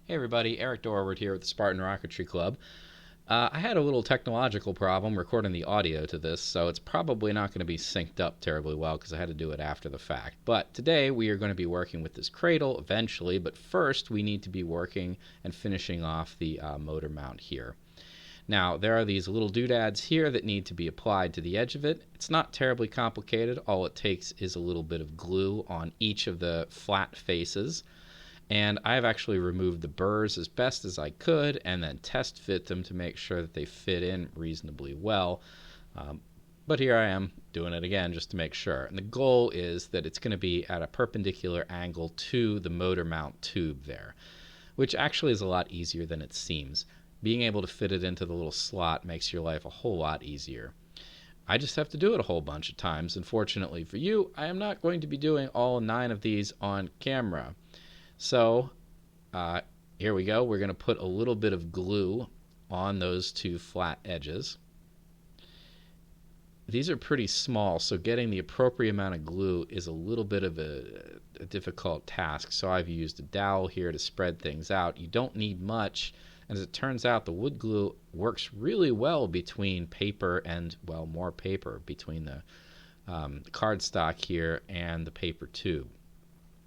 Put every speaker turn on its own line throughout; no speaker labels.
Hey everybody, Eric Dorward here with the Spartan Rocketry Club. I had a little technological problem recording the audio to this, so it's probably not going to be synced up terribly well because I had to do it after the fact. But today we are going to be working with this cradle eventually, but first we need to be working and finishing off the motor mount here. Now, there are these little doodads here that need to be applied to the edge of it. It's not terribly complicated. All it takes is a little bit of glue on each of the flat faces. And I've actually removed the burrs as best as I could and then test fit them to make sure that they fit in reasonably well. But here I am doing it again just to make sure. And the goal is that it's going to be at a perpendicular angle to the motor mount tube there, which actually is a lot easier than it seems. Being able to fit it into the little slot makes your life a whole lot easier. I just have to do it a whole bunch of times, and fortunately for you, I am not going to be doing all 9 of these on camera. So here we go. We're going to put a little bit of glue on those 2 flat edges. These are pretty small, so getting the appropriate amount of glue is a little bit of a difficult task. So I've used a dowel here to spread things out. You don't need much. As it turns out, the wood glue works really well between paper and, well, more paper, between the cardstock here and the paper tube.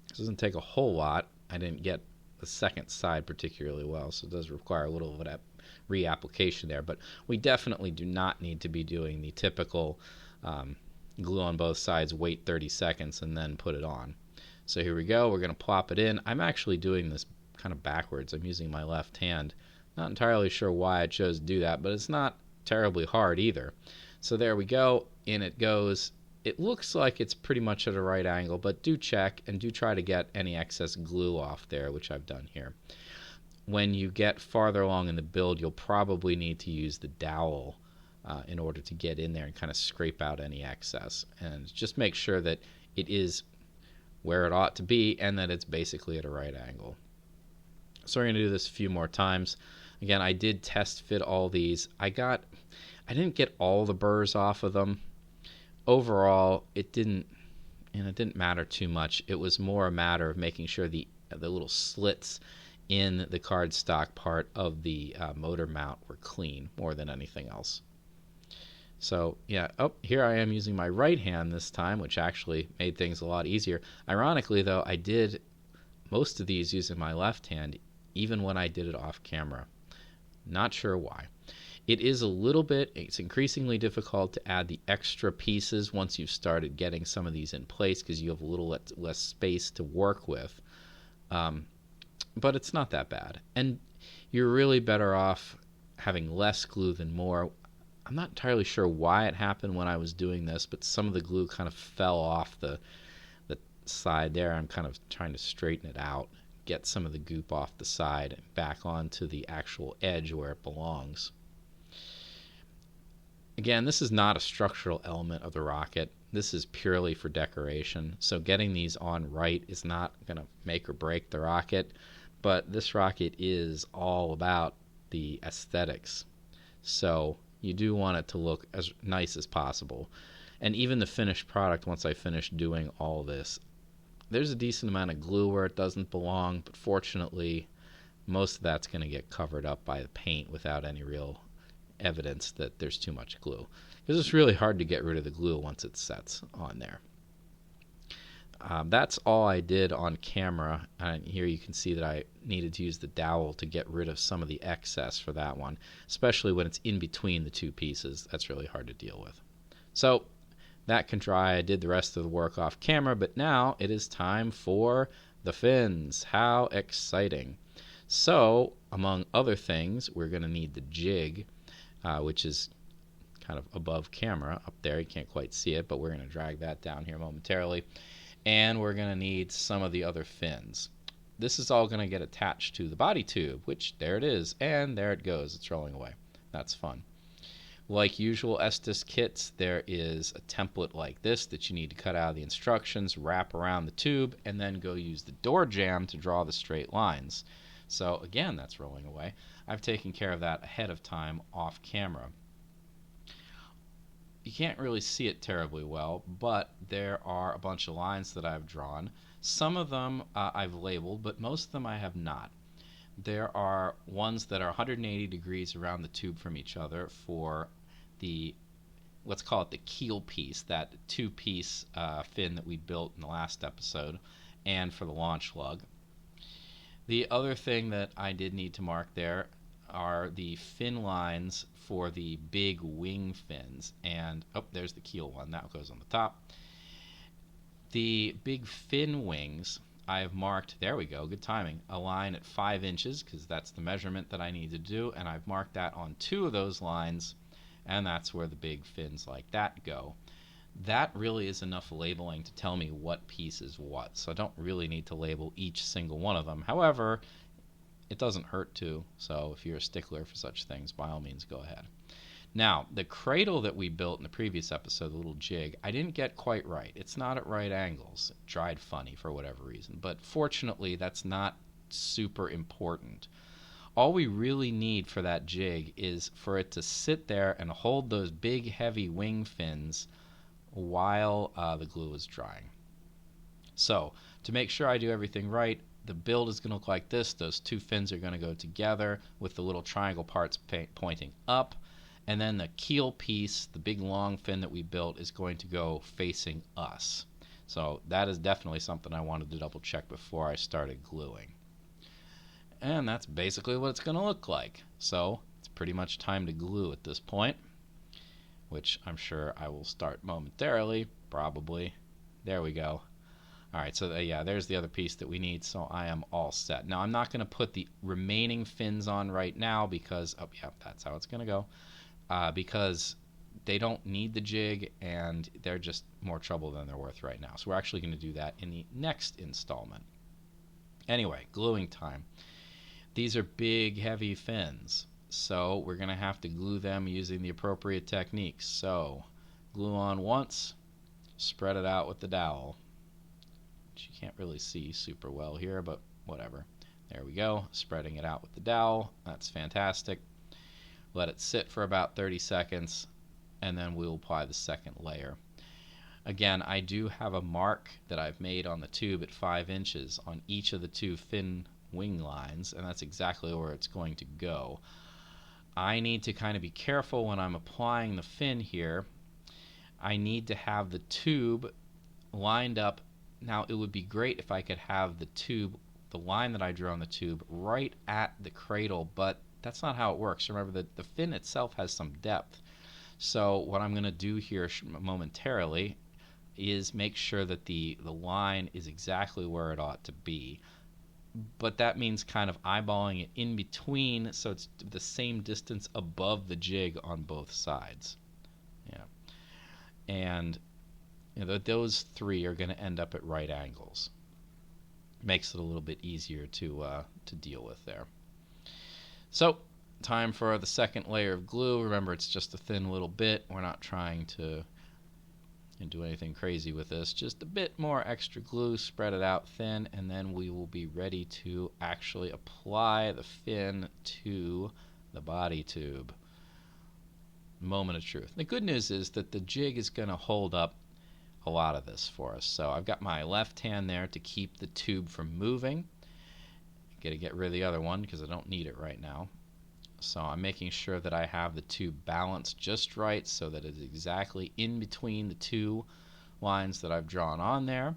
This doesn't take a whole lot. I didn't get the second side particularly well, so it does require a little bit of reapplication there. But we definitely do not need to be doing the typical glue on both sides, wait 30 seconds, and then put it on. So here we go. We're going to plop it in. I'm actually doing this kind of backwards. I'm using my left hand. Not entirely sure why I chose to do that, but it's not terribly hard either. So there we go. In it goes. It looks like it's pretty much at a right angle, but do check and do try to get any excess glue off there, which I've done here. When you get farther along in the build, you'll probably need to use the dowel in order to get in there and kind of scrape out any excess. And just make sure that it is where it ought to be and that it's basically at a right angle. So we're going to do this a few more times. Again, I did test fit all these. I didn't get all the burrs off of them. Overall, it didn't matter too much. It was more a matter of making sure the little slits in the cardstock part of the motor mount were clean more than anything else. So yeah, here I am using my right hand this time, which actually made things a lot easier. Ironically, though, I did most of these using my left hand, even when I did it off camera. Not sure why. It's increasingly difficult to add the extra pieces once you've started getting some of these in place because you have a little less space to work with. But it's not that bad. And you're really better off having less glue than more. I'm not entirely sure why it happened when I was doing this, but some of the glue kind of fell off the side there. I'm kind of trying to straighten it out, get some of the goop off the side and back onto the actual edge where it belongs. Again, this is not a structural element of the rocket. This is purely for decoration. So getting these on right is not going to make or break the rocket, but this rocket is all about the aesthetics. So you do want it to look as nice as possible. And even the finished product, once I finish doing all this, there's a decent amount of glue where it doesn't belong, but fortunately, most of that's going to get covered up by the paint without any real evidence that there's too much glue. Because it's really hard to get rid of the glue once it sets on there. That's all I did on camera, and here you can see that I needed to use the dowel to get rid of some of the excess for that one, especially when it's in between the 2 pieces. That's really hard to deal with. So that can dry. I did the rest of the work off camera, but now it is time for the fins. How exciting. So, among other things, we're going to need the jig, which is kind of above camera up there. You can't quite see it, but we're going to drag that down here momentarily. And we're going to need some of the other fins. This is all going to get attached to the body tube, which there it is, and there it goes. It's rolling away. That's fun. Like usual Estes kits, there is a template like this that you need to cut out of the instructions, wrap around the tube, and then go use the door jamb to draw the straight lines. So again, that's rolling away. I've taken care of that ahead of time off camera. You can't really see it terribly well, but there are a bunch of lines that I've drawn. Some of them I've labeled, but most of them I have not. There are ones that are 180 degrees around the tube from each other for the, let's call it the keel piece, that two-piece fin that we built in the last episode, and for the launch lug. The other thing that I did need to mark there are the fin lines for the big wing fins. And, oh, there's the keel one. That goes on the top. The big fin wings, I have marked, there we go, good timing, a line at 5 inches, because that's the measurement that I need to do. And I've marked that on 2 of those lines, and that's where the big fins like that go. That really is enough labeling to tell me what piece is what, so I don't really need to label each single one of them. However, it doesn't hurt to, so if you're a stickler for such things, by all means, go ahead. Now, the cradle that we built in the previous episode, the little jig, I didn't get quite right. It's not at right angles. It dried funny for whatever reason, but fortunately, that's not super important. All we really need for that jig is for it to sit there and hold those big, heavy wing fins while the glue is drying. So, to make sure I do everything right, the build is going to look like this. Those 2 fins are going to go together with the little triangle parts pointing up, and then the keel piece, the big long fin that we built, is going to go facing us. So that is definitely something I wanted to double check before I started gluing. And that's basically what it's going to look like. So it's pretty much time to glue at this point, which I'm sure I will start momentarily, probably. There we go. All right, so yeah, there's the other piece that we need, so I am all set. Now, I'm not going to put the remaining fins on right now because, oh, yeah, that's how it's going to go, because they don't need the jig, and they're just more trouble than they're worth right now. So we're actually going to do that in the next installment. Anyway, gluing time. These are big, heavy fins, so we're going to have to glue them using the appropriate techniques. So glue on once, spread it out with the dowel. Which you can't really see super well here, but whatever. There we go, spreading it out with the dowel. That's fantastic. Let it sit for about 30 seconds, and then we'll apply the second layer. Again, I do have a mark that I've made on the tube at 5 inches on each of the 2 fin wing lines, and that's exactly where it's going to go. I need to kind of be careful when I'm applying the fin here. I need to have the tube lined up. Now, it would be great if I could have the tube, the line that I drew on the tube, right at the cradle, but that's not how it works. Remember that the fin itself has some depth. So what I'm going to do here momentarily is make sure that the line is exactly where it ought to be. But that means kind of eyeballing it in between so it's the same distance above the jig on both sides. Yeah. And those 3 are going to end up at right angles. Makes it a little bit easier to deal with there. So, time for the second layer of glue. Remember, it's just a thin little bit. We're not trying to do anything crazy with this. Just a bit more extra glue, spread it out thin, and then we will be ready to actually apply the fin to the body tube. Moment of truth. The good news is that the jig is going to hold up a lot of this for us. So I've got my left hand there to keep the tube from moving. Got to get rid of the other one because I don't need it right now. So I'm making sure that I have the tube balanced just right so that it's exactly in between the 2 lines that I've drawn on there.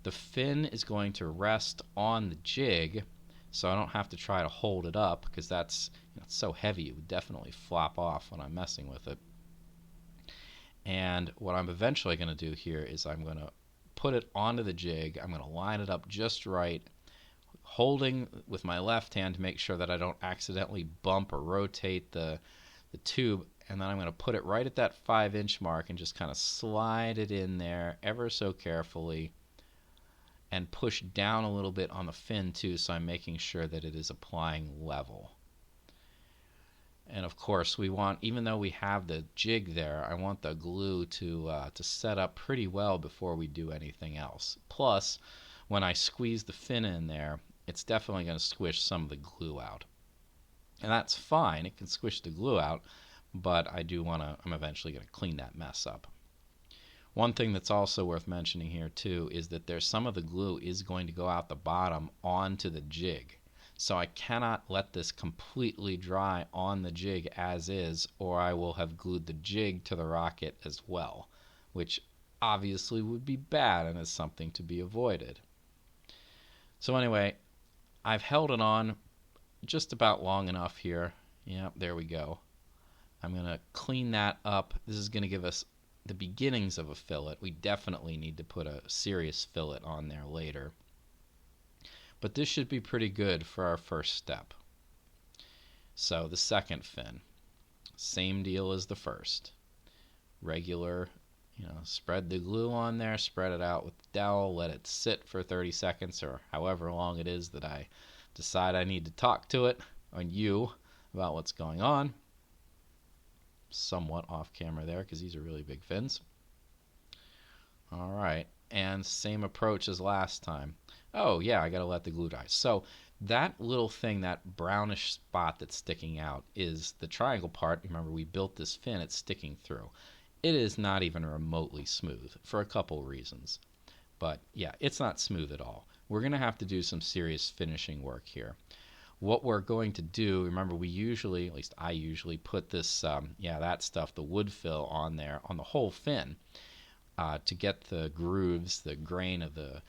The fin is going to rest on the jig, so I don't have to try to hold it up because that's it's so heavy it would definitely flop off when I'm messing with it. And what I'm eventually going to do here is I'm going to put it onto the jig. I'm going to line it up just right, holding with my left hand to make sure that I don't accidentally bump or rotate the tube, and then I'm going to put it right at that 5-inch mark and just kind of slide it in there ever so carefully and push down a little bit on the fin too, so I'm making sure that it is applying level. And of course we want, even though we have the jig there, I want the glue to set up pretty well before we do anything else. Plus, when I squeeze the fin in there, it's definitely going to squish some of the glue out. And that's fine, it can squish the glue out, but I'm eventually going to clean that mess up. One thing that's also worth mentioning here too is that some of the glue is going to go out the bottom onto the jig. So I cannot let this completely dry on the jig as is, or I will have glued the jig to the rocket as well, which obviously would be bad and is something to be avoided. So anyway, I've held it on just about long enough here. Yep, there we go. I'm going to clean that up. This is going to give us the beginnings of a fillet. We definitely need to put a serious fillet on there later. But this should be pretty good for our first step. So the second fin, same deal as the first. Regular, spread the glue on there, spread it out with the dowel, let it sit for 30 seconds or however long it is that I decide I need to talk to it on you about what's going on. Somewhat off camera there because these are really big fins. All right, and same approach as last time. Oh yeah, I gotta let the glue dry. So that little thing, that brownish spot that's sticking out, is the triangle part. Remember, we built this fin, it's sticking through. It is not even remotely smooth for a couple reasons. But yeah, it's not smooth at all. We're gonna have to do some serious finishing work here. What we're going to do, remember, we usually, at least I usually, put this, that stuff, the wood fill, on there on the whole fin to get the grooves, the grain of the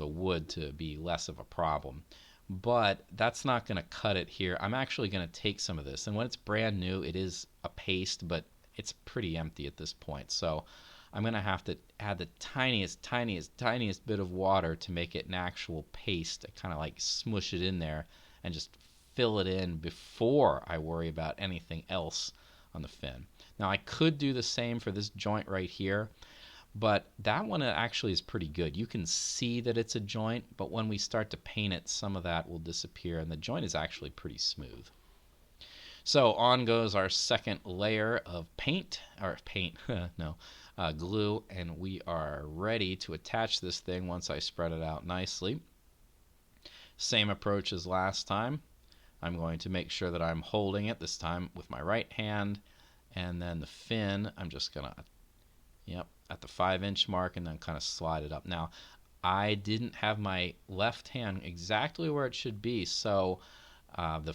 wood to be less of a problem. But that's not going to cut it here. I'm actually going to take some of this, and when it's brand new, it is a paste, but it's pretty empty at this point. So I'm going to have to add the tiniest bit of water to make it an actual paste. I kind of like smush it in there and just fill it in before I worry about anything else on the fin. Now I could do the same for this joint right here, but that one actually is pretty good. You can see that it's a joint, but when we start to paint it, some of that will disappear, and the joint is actually pretty smooth. So on goes our second layer of glue, and we are ready to attach this thing once I spread it out nicely. Same approach as last time. I'm going to make sure that I'm holding it this time with my right hand, and then the fin, I'm just going to, at the 5-inch mark, and then kind of slide it up. Now, I didn't have my left hand exactly where it should be, so the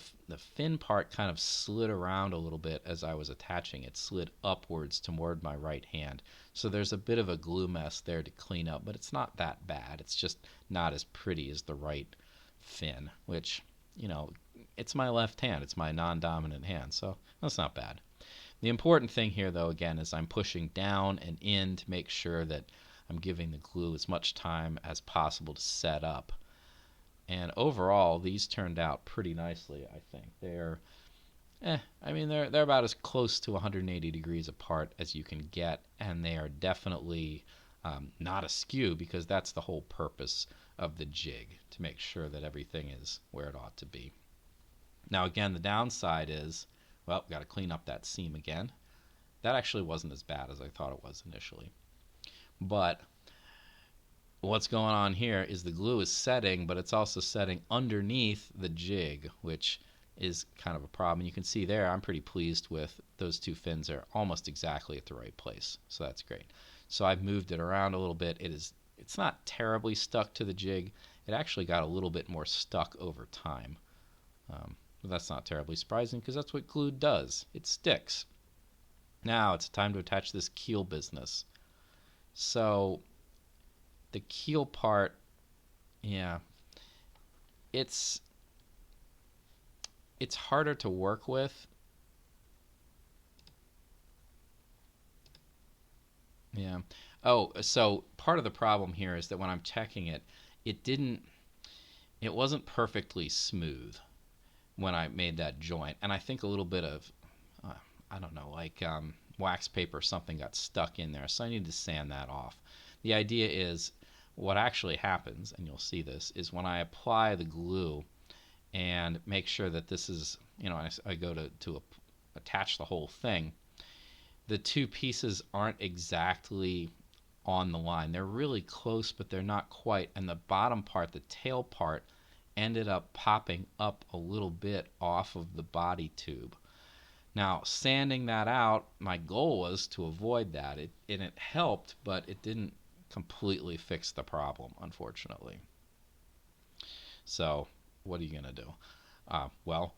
fin part kind of slid around a little bit as I was attaching it, slid upwards toward my right hand. So there's a bit of a glue mess there to clean up, but it's not that bad. It's just not as pretty as the right fin, which, it's my left hand. It's my non-dominant hand, so that's not bad. The important thing here, though, again, is I'm pushing down and in to make sure that I'm giving the glue as much time as possible to set up. And overall, these turned out pretty nicely, I think. They're about as close to 180 degrees apart as you can get, and they are definitely not askew, because that's the whole purpose of the jig, to make sure that everything is where it ought to be. Now again, the downside is, well, got to clean up that seam again. That actually wasn't as bad as I thought it was initially. But what's going on here is the glue is setting, but it's also setting underneath the jig, which is kind of a problem. You can see there, I'm pretty pleased with those two fins. Are almost exactly at the right place, so that's great. So I've moved it around a little bit. It's not terribly stuck to the jig. It actually got a little bit more stuck over time. But that's not terribly surprising, because that's what glue does. It sticks. Now it's time to attach this keel business. So the keel part, it's harder to work with. Yeah. Oh, so part of the problem here is that when I'm checking it, it wasn't perfectly smooth when I made that joint, and I think a little bit of wax paper or something got stuck in there, so I need to sand that off. The idea is, what actually happens, and you'll see this, is when I apply the glue and make sure that this is, I go to attach the whole thing, the two pieces aren't exactly on the line. They're really close, but they're not quite, and the bottom part, the tail part, ended up popping up a little bit off of the body tube. Now, sanding that out, my goal was to avoid that. It helped, but it didn't completely fix the problem, unfortunately. So what are you going to do? Well,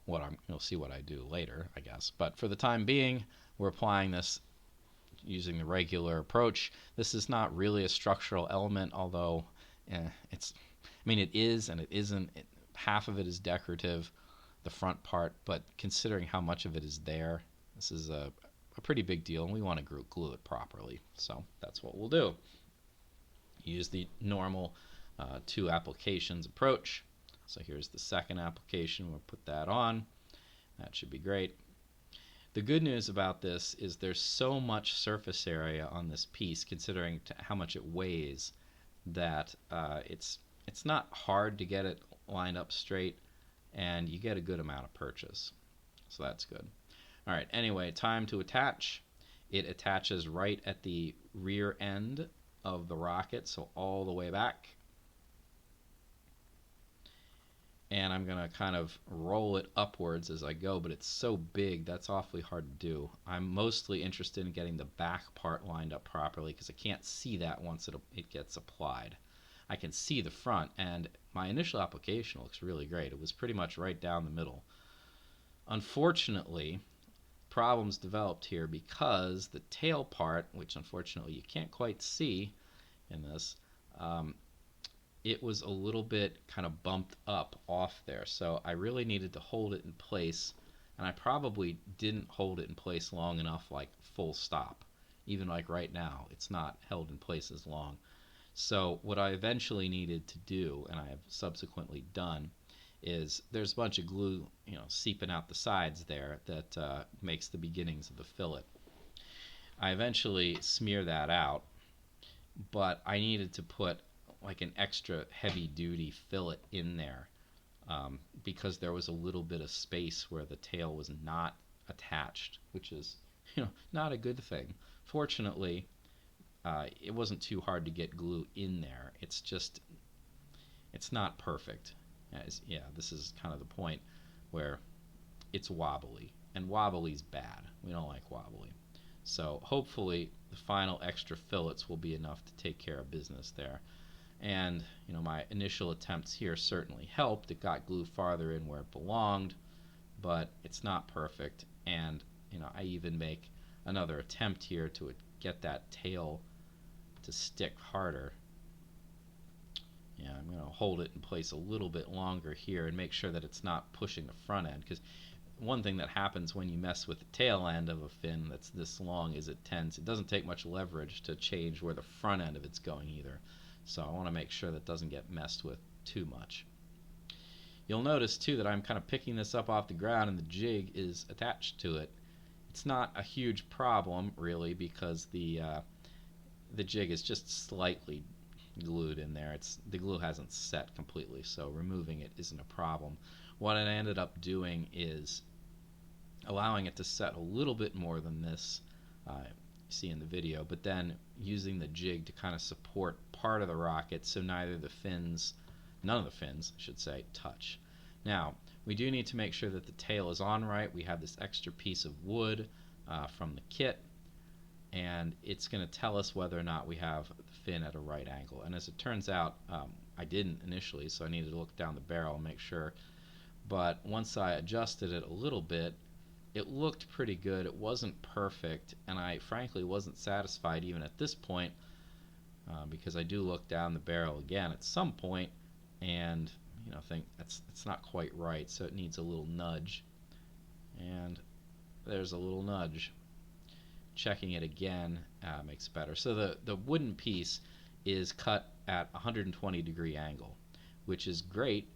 you'll see what I do later, I guess. But for the time being, we're applying this using the regular approach. This is not really a structural element, although it is and it isn't. Half of it is decorative, the front part, but considering how much of it is there, this is a pretty big deal, and we want to glue it properly. So that's what we'll do. Use the normal 2 applications approach. So here's the second application. We'll put that on. That should be great. The good news about this is there's so much surface area on this piece, considering how much it weighs, that it's not hard to get it lined up straight, and you get a good amount of purchase. So that's good. All right, anyway, time to attach. It attaches right at the rear end of the rocket, so all the way back. And I'm going to kind of roll it upwards as I go, but it's so big that's awfully hard to do. I'm mostly interested in getting the back part lined up properly because I can't see that once it gets applied. I can see the front, and my initial application looks really great. It was pretty much right down the middle. Unfortunately, problems developed here because the tail part, which unfortunately you can't quite see in this, it was a little bit kind of bumped up off there, so I really needed to hold it in place, and I probably didn't hold it in place long enough, like full stop. Even like right now, it's not held in place as long. So what I eventually needed to do, and I have subsequently done, is there's a bunch of glue, seeping out the sides there that makes the beginnings of the fillet. I eventually smear that out, but I needed to put like an extra heavy-duty fillet in there because there was a little bit of space where the tail was not attached, which is not a good thing. Fortunately, it wasn't too hard to get glue in there. It's not perfect. This is kind of the point where it's wobbly, and wobbly's bad. We don't like wobbly. So hopefully the final extra fillets will be enough to take care of business there. And my initial attempts here certainly helped. It got glue farther in where it belonged, but it's not perfect. And I even make another attempt here to get that tail to stick harder. I'm going to hold it in place a little bit longer here and make sure that it's not pushing the front end, because one thing that happens when you mess with the tail end of a fin that's this long is it doesn't take much leverage to change where the front end of it's going either. So I want to make sure that doesn't get messed with too much. You'll notice too that I'm kind of picking this up off the ground and the jig is attached to it. It's not a huge problem really because the jig is just slightly glued in there. The glue hasn't set completely, so removing it isn't a problem. What I ended up doing is allowing it to set a little bit more than this, see in the video, but then using the jig to kind of support part of the rocket so none of the fins, I should say, touch. Now, we do need to make sure that the tail is on right. We have this extra piece of wood from the kit, and it's going to tell us whether or not we have the fin at a right angle. And as it turns out, I didn't initially, so I needed to look down the barrel and make sure. But once I adjusted it a little bit, it looked pretty good. It wasn't perfect, and I frankly wasn't satisfied even at this point because I do look down the barrel again at some point and think it's not quite right, so it needs a little nudge. And there's a little nudge. Checking it again makes it better. So the wooden piece is cut at 120-degree angle, which is great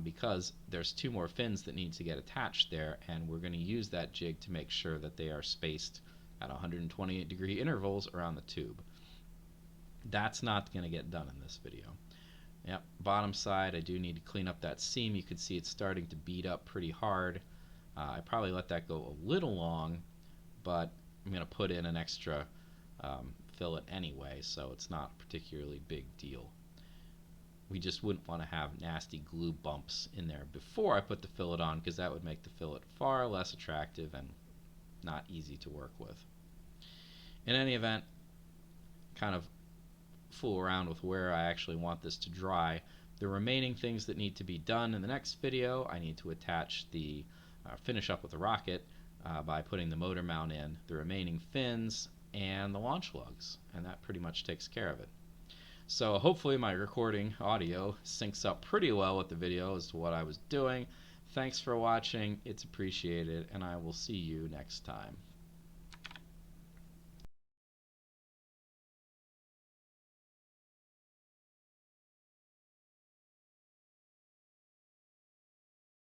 because there's 2 more fins that need to get attached there, and we're going to use that jig to make sure that they are spaced at 128-degree intervals around the tube. That's not going to get done in this video. Yep, bottom side, I do need to clean up that seam. You can see it's starting to bead up pretty hard. I probably let that go a little long, but I'm going to put in an extra fillet anyway, so it's not a particularly big deal. We just wouldn't want to have nasty glue bumps in there before I put the fillet on, because that would make the fillet far less attractive and not easy to work with. In any event, kind of fool around with where I actually want this to dry The remaining things that need to be done in the next video, I need to attach the finish up with the rocket by putting the motor mount in, the remaining fins, and the launch lugs, and that pretty much takes care of it. So hopefully my recording audio syncs up pretty well with the video as to what I was doing. Thanks for watching, it's appreciated, and I will see you next time.